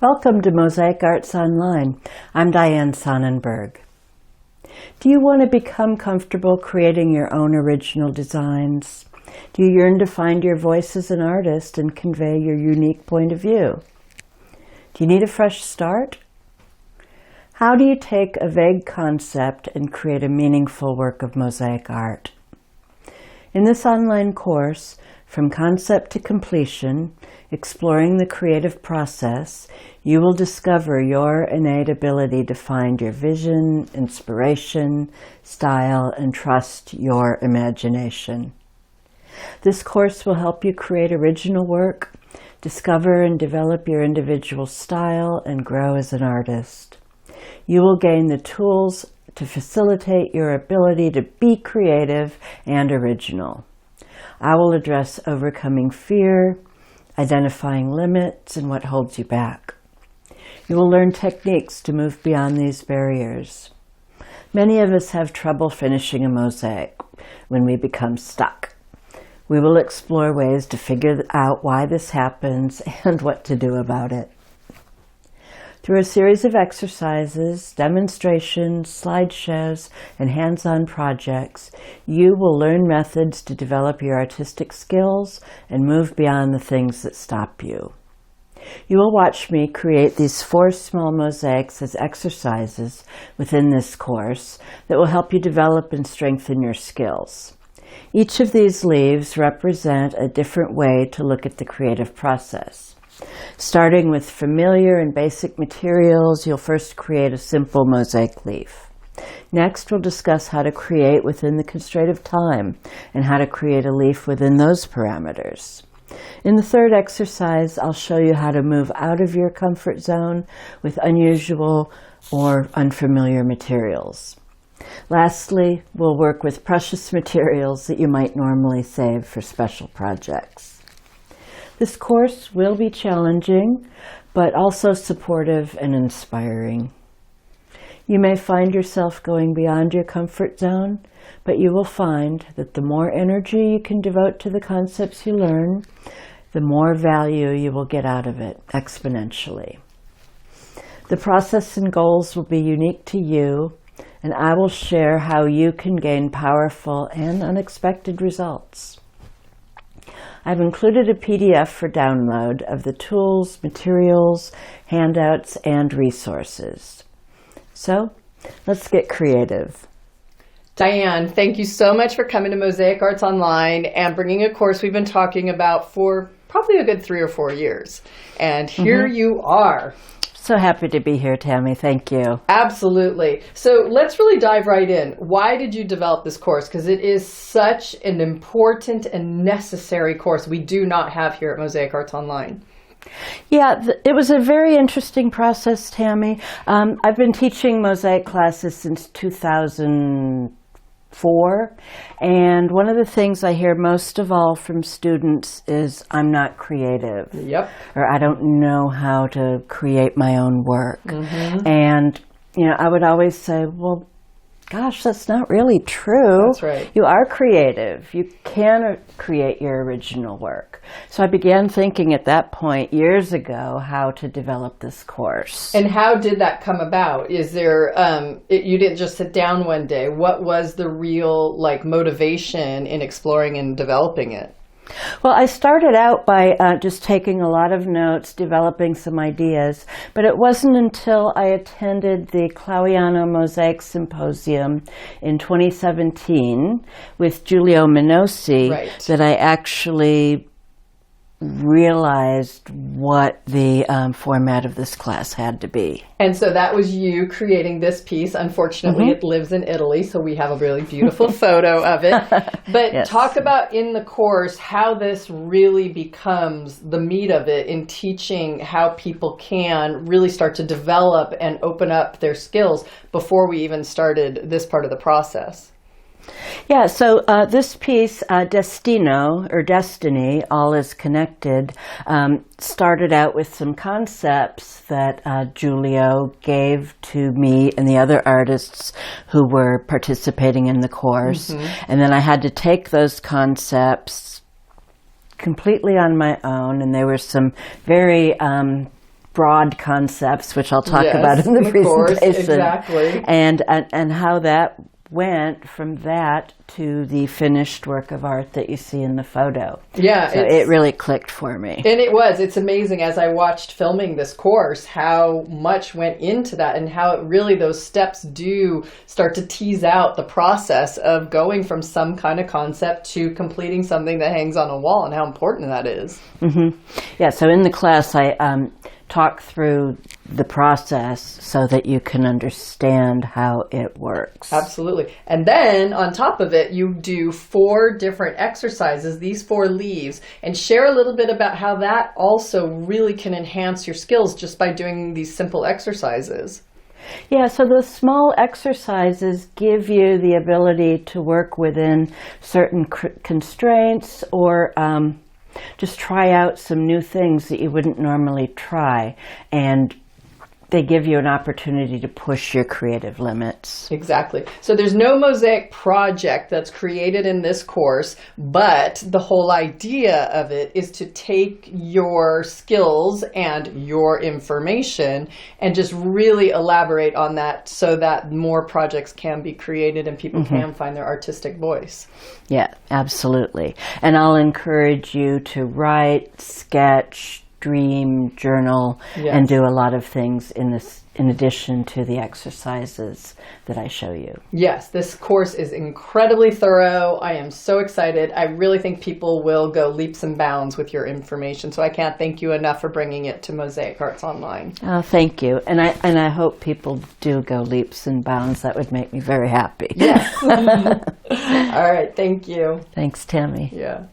Welcome to Mosaic Arts Online. I'm Dianne Sonnenberg. Do you want to become comfortable creating your own original designs? Do you yearn to find your voice as an artist and convey your unique point of view? Do you need a fresh start? How do you take a vague concept and create a meaningful work of mosaic art? In this online course, From Concept to Completion, Exploring the Creative Process, you will discover your innate ability to find your vision, inspiration, style, and trust your imagination. This course will help you create original work, discover and develop your individual style, and grow as an artist. You will gain the tools to facilitate your ability to be creative and original. I will address overcoming fear, identifying limits, and what holds you back. You will learn techniques to move beyond these barriers. Many of us have trouble finishing a mosaic when we become stuck. We will explore ways to figure out why this happens and what to do about it. Through a series of exercises, demonstrations, slideshows, and hands-on projects, you will learn methods to develop your artistic skills and move beyond the things that stop you. You will watch me create these 4 small mosaics as exercises within this course that will help you develop and strengthen your skills. Each of these leaves represent a different way to look at the creative process. Starting with familiar and basic materials, you'll first create a simple mosaic leaf. Next, we'll discuss how to create within the constraint of time and how to create a leaf within those parameters. In the third exercise, I'll show you how to move out of your comfort zone with unusual or unfamiliar materials. Lastly, we'll work with precious materials that you might normally save for special projects. This course will be challenging, but also supportive and inspiring. You may find yourself going beyond your comfort zone, but you will find that the more energy you can devote to the concepts you learn, the more value you will get out of it exponentially. The process and goals will be unique to you, and I will share how you can gain powerful and unexpected results. I've included a PDF for download of the tools, materials, handouts, and resources. So, let's get creative. Dianne, thank you so much for coming to Mosaic Arts Online and bringing a course we've been talking about for probably a good 3 or 4 years. And here you are. So happy to be here, Tammy. Thank you. Absolutely. So let's really dive right in. Why did you develop this course? Because it is such an important and necessary course we do not have here at Mosaic Arts Online. Yeah, it was a very interesting process, Tammy. I've been teaching mosaic classes since 2004, and one of the things I hear most of all from students is, I'm not creative. Yep. Or I don't know how to create my own work. And, I would always say, well, gosh, that's not really true. That's right. You are creative. You can create your original work. So I began thinking at that point years ago how to develop this course. And how did that come about? Is there, you didn't just sit down one day. What was the real motivation in exploring and developing it? Well, I started out by just taking a lot of notes, developing some ideas, but it wasn't until I attended the Clauiano Mosaic Symposium in 2017 with Giulio Minosi that I actually realized what the format of this class had to be. And so that was you creating this piece. Unfortunately, it lives in Italy, so we have a really beautiful photo of it. But talk about in the course how this really becomes the meat of it in teaching how people can really start to develop and open up their skills before we even started this part of the process. Yeah, so this piece, Destino, or Destiny, All is Connected, started out with some concepts that Giulio gave to me and the other artists who were participating in the course. And then I had to take those concepts completely on my own, and there were some very broad concepts, which I'll talk Yes, about in the of course, presentation. exactly. And how that went from that to the finished work of art that you see in the photo. Yeah. So it really clicked for me. And it's amazing as I watched filming this course, how much went into that and how it really, those steps do start to tease out the process of going from some kind of concept to completing something that hangs on a wall and how important that is. Mm-hmm. Yeah, so in the class I talk through the process so that you can understand how it works. Absolutely. And then on top of it, you do 4 different exercises, these 4 leaves, and share a little bit about how that also really can enhance your skills just by doing these simple exercises. Yeah, so those small exercises give you the ability to work within certain constraints or just try out some new things that you wouldn't normally try, and they give you an opportunity to push your creative limits. Exactly. So there's no Mosaic project that's created in this course, but the whole idea of it is to take your skills and your information and just really elaborate on that so that more projects can be created and people can find their artistic voice. Yeah, absolutely. And I'll encourage you to write, sketch, dream, journal, and do a lot of things in addition to the exercises that I show you. Yes, this course is incredibly thorough. I am so excited. I really think people will go leaps and bounds with your information. So I can't thank you enough for bringing it to Mosaic Arts Online. Oh, thank you. And I hope people do go leaps and bounds. That would make me very happy. Yes. All right. Thank you. Thanks, Tammy. Yeah.